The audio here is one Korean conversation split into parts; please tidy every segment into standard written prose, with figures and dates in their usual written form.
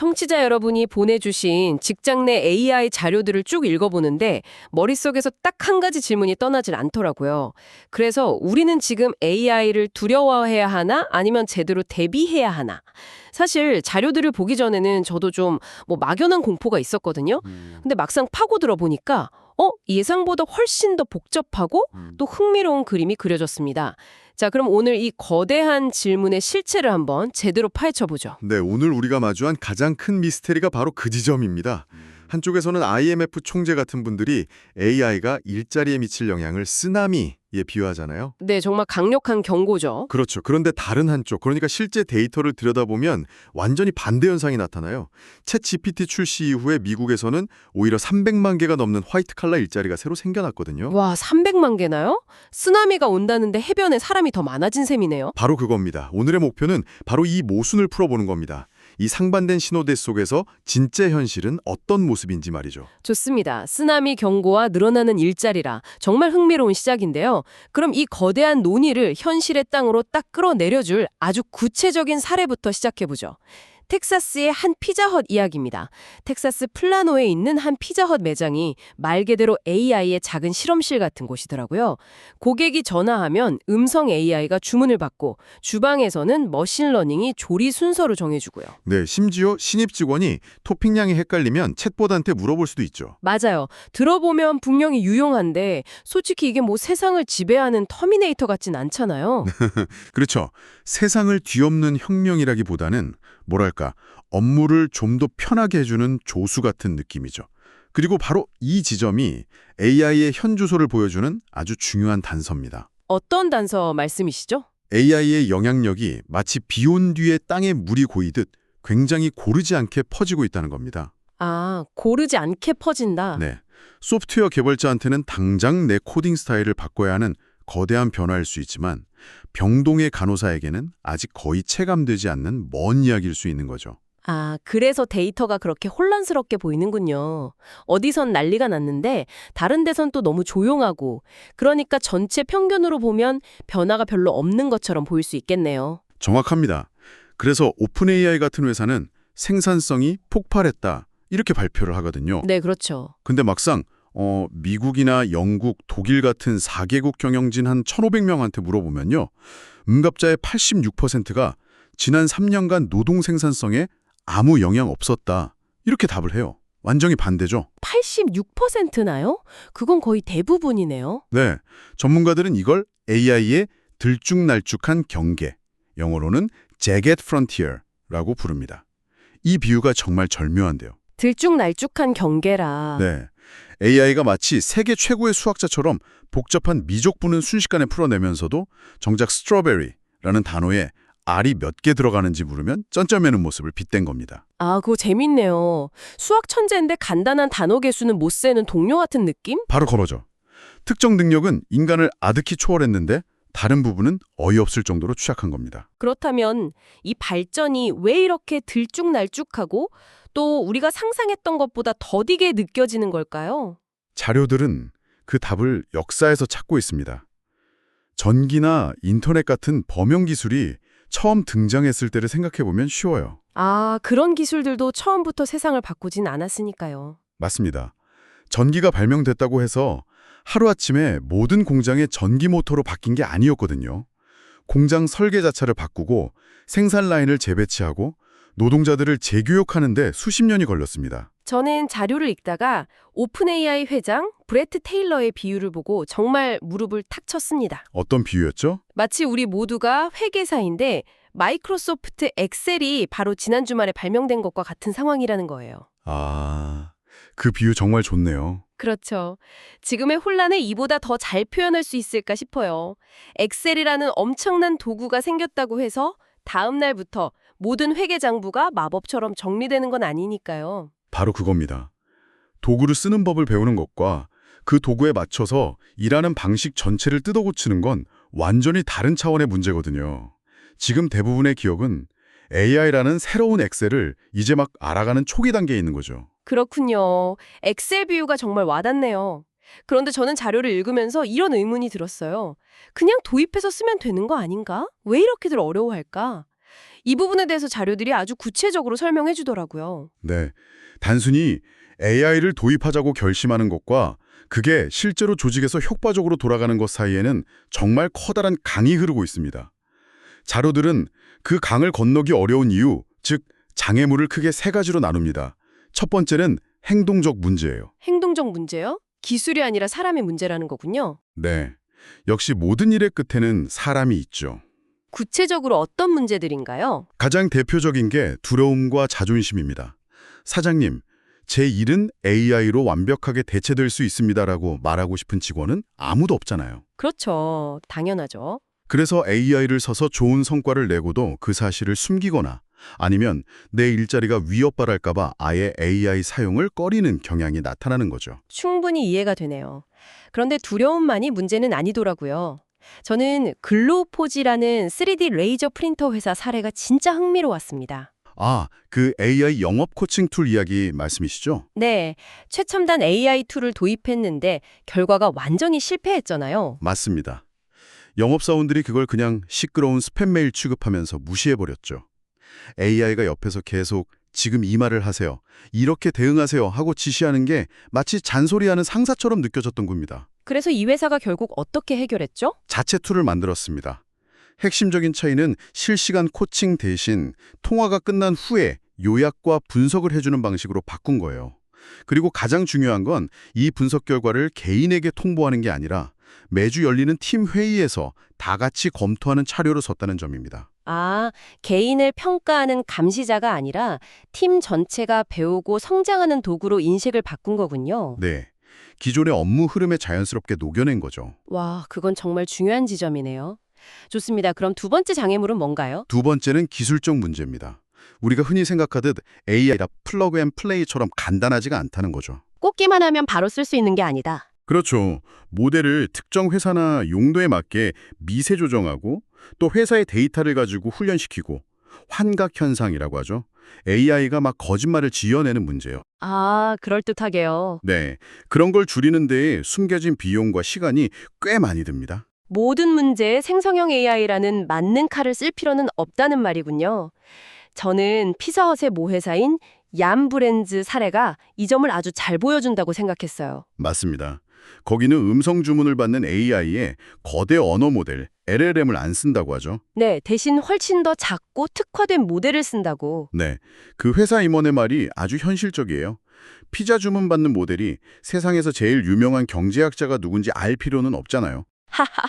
청취자 여러분이 보내주신 직장 내 AI 자료들을 쭉 읽어보는데 머릿속에서 딱 한 가지 질문이 떠나질 않더라고요. 그래서 우리는 지금 AI를 두려워해야 하나 아니면 제대로 대비해야 하나? 사실 자료들을 보기 전에는 저도 좀 막연한 공포가 있었거든요. 근데 막상 파고들어 보니까 예상보다 훨씬 더 복잡하고 또 흥미로운 그림이 그려졌습니다. 자, 그럼 오늘 이 거대한 질문의 실체를 한번 제대로 파헤쳐보죠. 네, 오늘 우리가 마주한 가장 큰 미스테리가 바로 그 지점입니다. 한쪽에서는 IMF 총재 같은 분들이 AI가 일자리에 미칠 영향을 쓰나미에 비유하잖아요. 네, 정말 강력한 경고죠. 그렇죠. 그런데 다른 한쪽, 그러니까 실제 데이터를 들여다보면 완전히 반대 현상이 나타나요. 챗 GPT 출시 이후에 미국에서는 오히려 300만 개가 넘는 화이트 칼라 일자리가 새로 생겨났거든요. 와, 300만 개나요? 쓰나미가 온다는데 해변에 사람이 더 많아진 셈이네요. 바로 그겁니다. 오늘의 목표는 바로 이 모순을 풀어보는 겁니다. 이 상반된 신호대 속에서 진짜 현실은 어떤 모습인지 말이죠. 좋습니다. 쓰나미 경고와 늘어나는 일자리라 정말 흥미로운 시작인데요. 그럼 이 거대한 논의를 현실의 땅으로 딱 끌어내려줄 아주 구체적인 사례부터 시작해보죠. 텍사스의 한 피자헛 이야기입니다. 텍사스 플라노에 있는 한 피자헛 매장이 말 그대로 AI의 작은 실험실 같은 곳이더라고요. 고객이 전화하면 음성 AI가 주문을 받고 주방에서는 머신러닝이 조리 순서를 정해주고요. 네, 심지어 신입 직원이 토핑량이 헷갈리면 챗봇한테 물어볼 수도 있죠. 맞아요. 들어보면 분명히 유용한데 솔직히 이게 세상을 지배하는 터미네이터 같진 않잖아요. 그렇죠. 세상을 뒤엎는 혁명이라기보다는 뭐랄까, 업무를 좀 더 편하게 해주는 조수 같은 느낌이죠. 그리고 바로 이 지점이 AI의 현주소를 보여주는 아주 중요한 단서입니다. 어떤 단서 말씀이시죠? AI의 영향력이 마치 비 온 뒤에 땅에 물이 고이듯 굉장히 고르지 않게 퍼지고 있다는 겁니다. 아, 고르지 않게 퍼진다. 네, 소프트웨어 개발자한테는 당장 내 코딩 스타일을 바꿔야 하는 거대한 변화일 수 있지만 병동의 간호사에게는 아직 거의 체감되지 않는 먼 이야기일 수 있는 거죠. 아, 그래서 데이터가 그렇게 혼란스럽게 보이는군요. 어디선 난리가 났는데 다른 데선 또 너무 조용하고 그러니까 전체 평균으로 보면 변화가 별로 없는 것처럼 보일 수 있겠네요. 정확합니다. 그래서 오픈 AI 같은 회사는 생산성이 폭발했다 이렇게 발표를 하거든요. 네, 그렇죠. 근데 막상 미국이나 영국, 독일 같은 4개국 경영진 한 1,500명한테 물어보면요. 응답자의 86%가 지난 3년간 노동 생산성에 아무 영향 없었다. 이렇게 답을 해요. 완전히 반대죠. 86%나요? 그건 거의 대부분이네요. 네, 전문가들은 이걸 AI의 들쭉날쭉한 경계, 영어로는 jagged frontier라고 부릅니다. 이 비유가 정말 절묘한데요. 들쭉날쭉한 경계라. 네, AI가 마치 세계 최고의 수학자처럼 복잡한 미적분은 순식간에 풀어내면서도 정작 스트로베리라는 단어에 알이 몇 개 들어가는지 물으면 쩌쩌매는 모습을 빗댄 겁니다. 아, 그거 재밌네요. 수학 천재인데 간단한 단어 개수는 못 세는 동료 같은 느낌? 바로 그거죠. 특정 능력은 인간을 아득히 초월했는데 다른 부분은 어이없을 정도로 취약한 겁니다. 그렇다면 이 발전이 왜 이렇게 들쭉날쭉하고 또 우리가 상상했던 것보다 더디게 느껴지는 걸까요? 자료들은 그 답을 역사에서 찾고 있습니다. 전기나 인터넷 같은 범용 기술이 처음 등장했을 때를 생각해보면 쉬워요. 아, 그런 기술들도 처음부터 세상을 바꾸진 않았으니까요. 맞습니다. 전기가 발명됐다고 해서 하루아침에 모든 공장의 전기 모터로 바뀐 게 아니었거든요. 공장 설계 자체를 바꾸고 생산 라인을 재배치하고 노동자들을 재교육하는 데 수십 년이 걸렸습니다. 저는 자료를 읽다가 오픈 AI 회장 브레트 테일러의 비유를 보고 정말 무릎을 탁 쳤습니다. 어떤 비유였죠? 마치 우리 모두가 회계사인데 마이크로소프트 엑셀이 바로 지난 주말에 발명된 것과 같은 상황이라는 거예요. 아, 그 비유 정말 좋네요. 그렇죠. 지금의 혼란을 이보다 더 잘 표현할 수 있을까 싶어요. 엑셀이라는 엄청난 도구가 생겼다고 해서 다음 날부터 모든 회계 장부가 마법처럼 정리되는 건 아니니까요. 바로 그겁니다. 도구를 쓰는 법을 배우는 것과 그 도구에 맞춰서 일하는 방식 전체를 뜯어고치는 건 완전히 다른 차원의 문제거든요. 지금 대부분의 기업은 AI라는 새로운 엑셀을 이제 막 알아가는 초기 단계에 있는 거죠. 그렇군요. 엑셀 비유가 정말 와닿네요. 그런데 저는 자료를 읽으면서 이런 의문이 들었어요. 그냥 도입해서 쓰면 되는 거 아닌가? 왜 이렇게들 어려워할까? 이 부분에 대해서 자료들이 아주 구체적으로 설명해 주더라고요. 네. 단순히 AI를 도입하자고 결심하는 것과 그게 실제로 조직에서 효과적으로 돌아가는 것 사이에는 정말 커다란 강이 흐르고 있습니다. 자료들은 그 강을 건너기 어려운 이유, 즉 장애물을 크게 세 가지로 나눕니다. 첫 번째는 행동적 문제예요. 행동적 문제요? 기술이 아니라 사람의 문제라는 거군요. 네. 역시 모든 일의 끝에는 사람이 있죠. 구체적으로 어떤 문제들인가요? 가장 대표적인 게 두려움과 자존심입니다. 사장님, 제 일은 AI로 완벽하게 대체될 수 있습니다라고 말하고 싶은 직원은 아무도 없잖아요. 그렇죠. 당연하죠. 그래서 AI를 써서 좋은 성과를 내고도 그 사실을 숨기거나 아니면 내 일자리가 위협받을까 봐 아예 AI 사용을 꺼리는 경향이 나타나는 거죠. 충분히 이해가 되네요. 그런데 두려움만이 문제는 아니더라고요. 저는 글로포지라는 3D 레이저 프린터 회사 사례가 진짜 흥미로웠습니다. 아, 그 AI 영업 코칭 툴 이야기 말씀이시죠? 네, 최첨단 AI 툴을 도입했는데 결과가 완전히 실패했잖아요. 맞습니다. 영업사원들이 그걸 그냥 시끄러운 스팸 메일 취급하면서 무시해버렸죠. AI가 옆에서 계속 지금 이 말을 하세요, 이렇게 대응하세요 하고 지시하는 게 마치 잔소리하는 상사처럼 느껴졌던 겁니다. 그래서 이 회사가 결국 어떻게 해결했죠? 자체 툴을 만들었습니다. 핵심적인 차이는 실시간 코칭 대신 통화가 끝난 후에 요약과 분석을 해주는 방식으로 바꾼 거예요. 그리고 가장 중요한 건 이 분석 결과를 개인에게 통보하는 게 아니라 매주 열리는 팀 회의에서 다 같이 검토하는 차료로 섰다는 점입니다. 아, 개인을 평가하는 감시자가 아니라 팀 전체가 배우고 성장하는 도구로 인식을 바꾼 거군요. 네, 기존의 업무 흐름에 자연스럽게 녹여낸 거죠. 와, 그건 정말 중요한 지점이네요. 좋습니다. 그럼 두 번째 장애물은 뭔가요? 두 번째는 기술적 문제입니다. 우리가 흔히 생각하듯 AI라 플러그 앤 플레이처럼 간단하지가 않다는 거죠. 꽂기만 하면 바로 쓸 수 있는 게 아니다. 그렇죠. 모델을 특정 회사나 용도에 맞게 미세 조정하고 또 회사의 데이터를 가지고 훈련시키고 환각 현상이라고 하죠. AI가 막 거짓말을 지어내는 문제예요. 아, 그럴듯하게요. 네, 그런 걸 줄이는 데에 숨겨진 비용과 시간이 꽤 많이 듭니다. 모든 문제에 생성형 AI라는 맞는 칼을 쓸 필요는 없다는 말이군요. 저는 피자헛의 모회사인 얌브랜즈 사례가 이 점을 아주 잘 보여준다고 생각했어요. 맞습니다. 거기는 음성 주문을 받는 AI에 거대 언어 모델, LLM을 안 쓴다고 하죠. 네, 대신 훨씬 더 작고 특화된 모델을 쓴다고. 네, 그 회사 임원의 말이 아주 현실적이에요. 피자 주문 받는 모델이 세상에서 제일 유명한 경제학자가 누군지 알 필요는 없잖아요. 하하,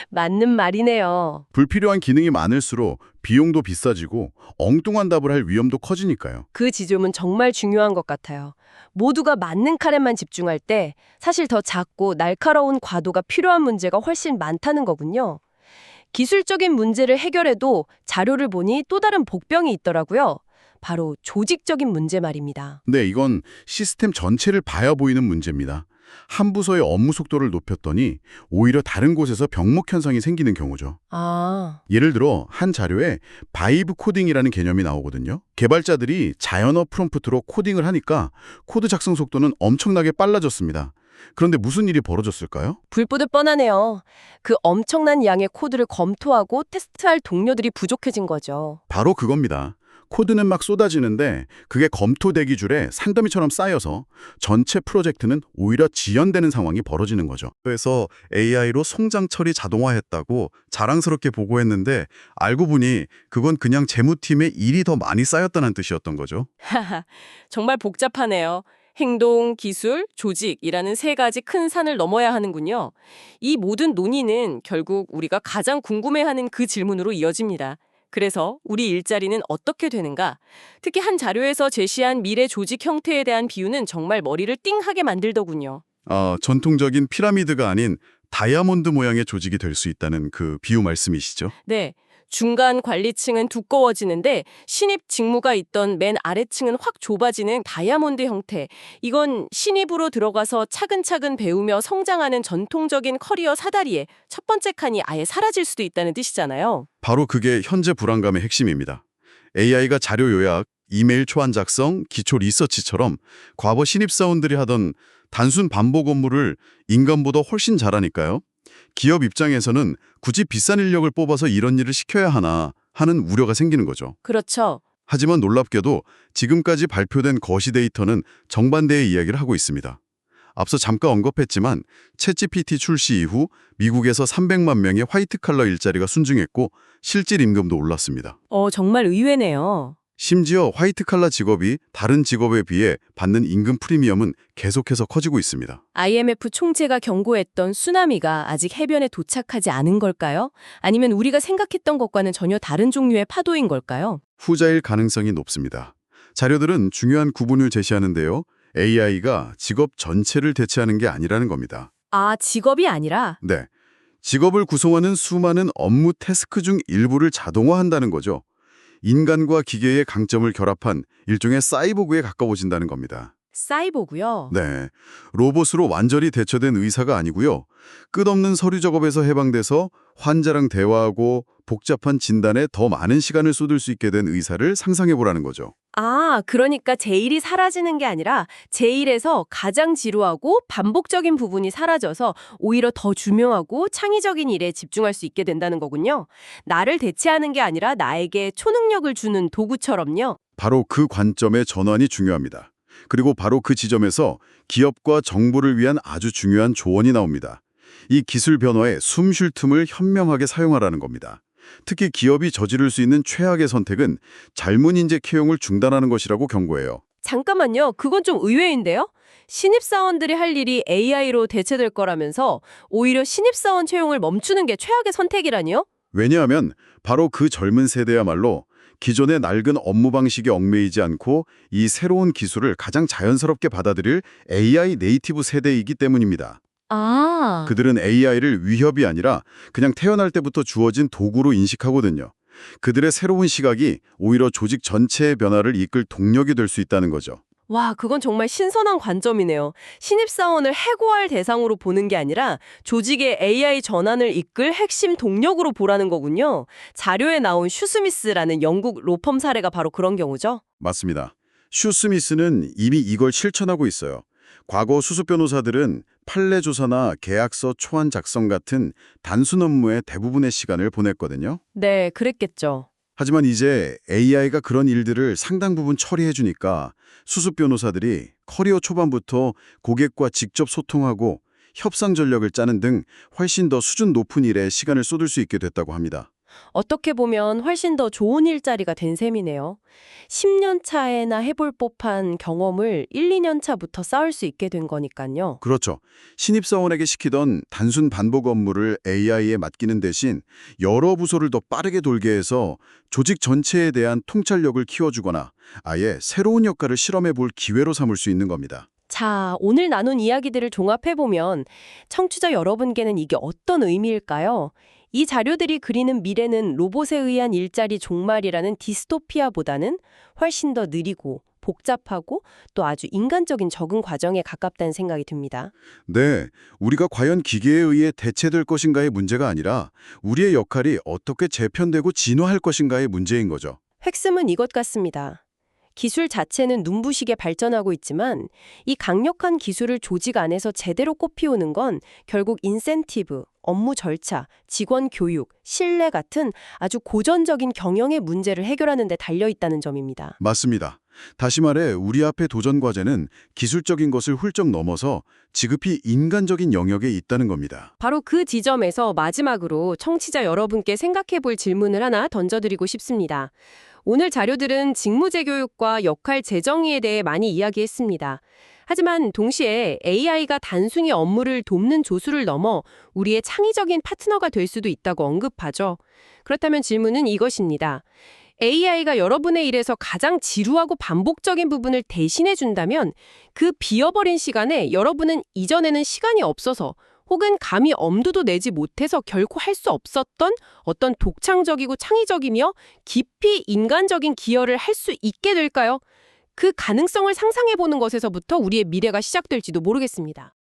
맞는 말이네요. 불필요한 기능이 많을수록 비용도 비싸지고 엉뚱한 답을 할 위험도 커지니까요. 그 지점은 정말 중요한 것 같아요. 모두가 맞는 칼에만 집중할 때 사실 더 작고 날카로운 과도가 필요한 문제가 훨씬 많다는 거군요. 기술적인 문제를 해결해도 자료를 보니 또 다른 복병이 있더라고요. 바로 조직적인 문제 말입니다. 네, 이건 시스템 전체를 봐야 보이는 문제입니다. 한 부서의 업무 속도를 높였더니 오히려 다른 곳에서 병목 현상이 생기는 경우죠. 아, 예를 들어 한 자료에 바이브 코딩이라는 개념이 나오거든요. 개발자들이 자연어 프롬프트로 코딩을 하니까 코드 작성 속도는 엄청나게 빨라졌습니다. 그런데 무슨 일이 벌어졌을까요? 불보듯 뻔하네요. 그 엄청난 양의 코드를 검토하고 테스트할 동료들이 부족해진 거죠. 바로 그겁니다. 코드는 막 쏟아지는데 그게 검토 대기줄에 산더미처럼 쌓여서 전체 프로젝트는 오히려 지연되는 상황이 벌어지는 거죠. 그래서 AI로 송장 처리 자동화했다고 자랑스럽게 보고했는데 알고 보니 그건 그냥 재무팀의 일이 더 많이 쌓였다는 뜻이었던 거죠. 하하, 정말 복잡하네요. 행동, 기술, 조직이라는 세 가지 큰 산을 넘어야 하는군요. 이 모든 논의는 결국 우리가 가장 궁금해하는 그 질문으로 이어집니다. 그래서 우리 일자리는 어떻게 되는가? 특히 한 자료에서 제시한 미래 조직 형태에 대한 비유는 정말 머리를 띵하게 만들더군요. 전통적인 피라미드가 아닌 다이아몬드 모양의 조직이 될 수 있다는 그 비유 말씀이시죠? 네. 중간 관리층은 두꺼워지는데 신입 직무가 있던 맨 아래층은 확 좁아지는 다이아몬드 형태. 이건 신입으로 들어가서 차근차근 배우며 성장하는 전통적인 커리어 사다리의 첫 번째 칸이 아예 사라질 수도 있다는 뜻이잖아요. 바로 그게 현재 불안감의 핵심입니다. AI가 자료 요약, 이메일 초안 작성, 기초 리서치처럼 과거 신입사원들이 하던 단순 반복 업무를 인간보다 훨씬 잘하니까요. 기업 입장에서는 굳이 비싼 인력을 뽑아서 이런 일을 시켜야 하나 하는 우려가 생기는 거죠. 그렇죠. 하지만 놀랍게도 지금까지 발표된 거시 데이터는 정반대의 이야기를 하고 있습니다. 앞서 잠깐 언급했지만 챗GPT 출시 이후 미국에서 300만 명의 화이트 칼러 일자리가 순증했고 실질 임금도 올랐습니다. 정말 의외네요. 심지어 화이트 칼라 직업이 다른 직업에 비해 받는 임금 프리미엄은 계속해서 커지고 있습니다. IMF 총재가 경고했던 쓰나미가 아직 해변에 도착하지 않은 걸까요? 아니면 우리가 생각했던 것과는 전혀 다른 종류의 파도인 걸까요? 후자일 가능성이 높습니다. 자료들은 중요한 구분을 제시하는데요. AI가 직업 전체를 대체하는 게 아니라는 겁니다. 아, 직업이 아니라? 네, 직업을 구성하는 수많은 업무 태스크 중 일부를 자동화한다는 거죠. 인간과 기계의 강점을 결합한 일종의 사이보그에 가까워진다는 겁니다. 사이보그요? 네, 로봇으로 완전히 대처된 의사가 아니고요. 끝없는 서류 작업에서 해방돼서 환자랑 대화하고 복잡한 진단에 더 많은 시간을 쏟을 수 있게 된 의사를 상상해보라는 거죠. 아, 그러니까 제 일이 사라지는 게 아니라 제 일에서 가장 지루하고 반복적인 부분이 사라져서 오히려 더 중요하고 창의적인 일에 집중할 수 있게 된다는 거군요. 나를 대체하는 게 아니라 나에게 초능력을 주는 도구처럼요. 바로 그 관점의 전환이 중요합니다. 그리고 바로 그 지점에서 기업과 정부를 위한 아주 중요한 조언이 나옵니다. 이 기술 변화에 숨 쉴 틈을 현명하게 사용하라는 겁니다. 특히 기업이 저지를 수 있는 최악의 선택은 젊은 인재 채용을 중단하는 것이라고 경고해요. 잠깐만요. 그건 좀 의외인데요? 신입사원들이 할 일이 AI로 대체될 거라면서 오히려 신입사원 채용을 멈추는 게 최악의 선택이라니요? 왜냐하면 바로 그 젊은 세대야말로 기존의 낡은 업무 방식에 얽매이지 않고 이 새로운 기술을 가장 자연스럽게 받아들일 AI 네이티브 세대이기 때문입니다. 아, 그들은 AI를 위협이 아니라 그냥 태어날 때부터 주어진 도구로 인식하거든요. 그들의 새로운 시각이 오히려 조직 전체의 변화를 이끌 동력이 될 수 있다는 거죠. 와, 그건 정말 신선한 관점이네요. 신입사원을 해고할 대상으로 보는 게 아니라 조직의 AI 전환을 이끌 핵심 동력으로 보라는 거군요. 자료에 나온 슈스미스라는 영국 로펌 사례가 바로 그런 경우죠. 맞습니다. 슈 스미스는 이미 이걸 실천하고 있어요. 과거 수습 변호사들은 판례 조사나 계약서 초안 작성 같은 단순 업무에 대부분의 시간을 보냈거든요. 네, 그랬겠죠. 하지만 이제 AI가 그런 일들을 상당 부분 처리해 주니까 수습 변호사들이 커리어 초반부터 고객과 직접 소통하고 협상 전략을 짜는 등 훨씬 더 수준 높은 일에 시간을 쏟을 수 있게 됐다고 합니다. 어떻게 보면 훨씬 더 좋은 일자리가 된 셈이네요. 10년 차에나 해볼 법한 경험을 1, 2년 차부터 쌓을 수 있게 된 거니까요. 그렇죠. 신입사원에게 시키던 단순 반복 업무를 AI에 맡기는 대신 여러 부서를 더 빠르게 돌게 해서 조직 전체에 대한 통찰력을 키워주거나 아예 새로운 역할을 실험해 볼 기회로 삼을 수 있는 겁니다. 자, 오늘 나눈 이야기들을 종합해보면 청취자 여러분께는 이게 어떤 의미일까요? 이 자료들이 그리는 미래는 로봇에 의한 일자리 종말이라는 디스토피아보다는 훨씬 더 느리고 복잡하고 또 아주 인간적인 적응 과정에 가깝다는 생각이 듭니다. 네, 우리가 과연 기계에 의해 대체될 것인가의 문제가 아니라 우리의 역할이 어떻게 재편되고 진화할 것인가의 문제인 거죠. 핵심은 이것 같습니다. 기술 자체는 눈부시게 발전하고 있지만 이 강력한 기술을 조직 안에서 제대로 꽃피우는 건 결국 인센티브, 업무 절차, 직원 교육, 신뢰 같은 아주 고전적인 경영의 문제를 해결하는 데 달려있다는 점입니다. 맞습니다. 다시 말해 우리 앞의 도전 과제는 기술적인 것을 훌쩍 넘어서 지극히 인간적인 영역에 있다는 겁니다. 바로 그 지점에서 마지막으로 청취자 여러분께 생각해 볼 질문을 하나 던져드리고 싶습니다. 오늘 자료들은 직무제 교육과 역할 재정의에 대해 많이 이야기했습니다. 하지만 동시에 AI가 단순히 업무를 돕는 조수를 넘어 우리의 창의적인 파트너가 될 수도 있다고 언급하죠. 그렇다면 질문은 이것입니다. AI가 여러분의 일에서 가장 지루하고 반복적인 부분을 대신해 준다면 그 비어버린 시간에 여러분은 이전에는 시간이 없어서 혹은 감히 엄두도 내지 못해서 결코 할 수 없었던 어떤 독창적이고 창의적이며 깊이 인간적인 기여를 할 수 있게 될까요? 그 가능성을 상상해보는 것에서부터 우리의 미래가 시작될지도 모르겠습니다.